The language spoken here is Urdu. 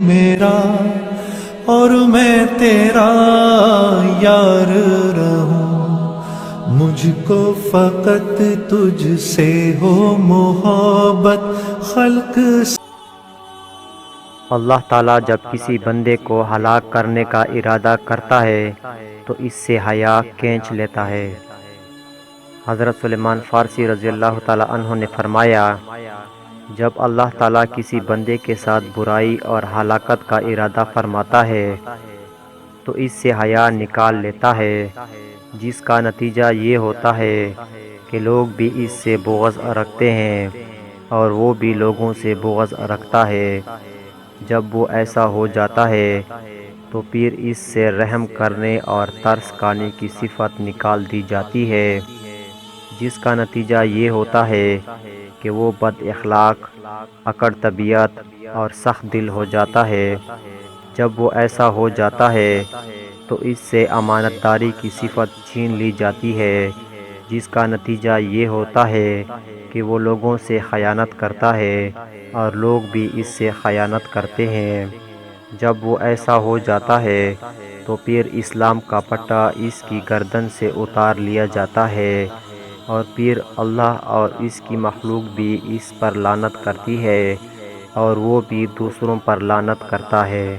میرا اور میں تیرا یار رہوں، مجھ کو فقط تجھ سے ہو محبت خلق سے۔ اللہ تعالیٰ جب کسی بندے کو ہلاک کرنے کا ارادہ کرتا ہے تو اس سے حیا کھینچ لیتا ہے۔ حضرت سلیمان فارسی رضی اللہ تعالیٰ عنہ نے فرمایا، جب اللہ تعالیٰ کسی بندے کے ساتھ برائی اور ہلاکت کا ارادہ فرماتا ہے تو اس سے حیا نکال لیتا ہے، جس کا نتیجہ یہ ہوتا ہے کہ لوگ بھی اس سے بغض رکھتے ہیں اور وہ بھی لوگوں سے بغض رکھتا ہے۔ جب وہ ایسا ہو جاتا ہے تو پھر اس سے رحم کرنے اور ترس کھانے کی صفت نکال دی جاتی ہے، جس کا نتیجہ یہ ہوتا ہے کہ وہ بد اخلاق، اکڑ طبیعت اور سخت دل ہو جاتا ہے۔ جب وہ ایسا ہو جاتا ہے تو اس سے امانت داری کی صفت چھین لی جاتی ہے، جس کا نتیجہ یہ ہوتا ہے کہ وہ لوگوں سے خیانت کرتا ہے اور لوگ بھی اس سے خیانت کرتے ہیں۔ جب وہ ایسا ہو جاتا ہے تو پھر اسلام کا پٹا اس کی گردن سے اتار لیا جاتا ہے اور پھر اللہ اور اس کی مخلوق بھی اس پر لعنت کرتی ہے اور وہ بھی دوسروں پر لعنت کرتا ہے۔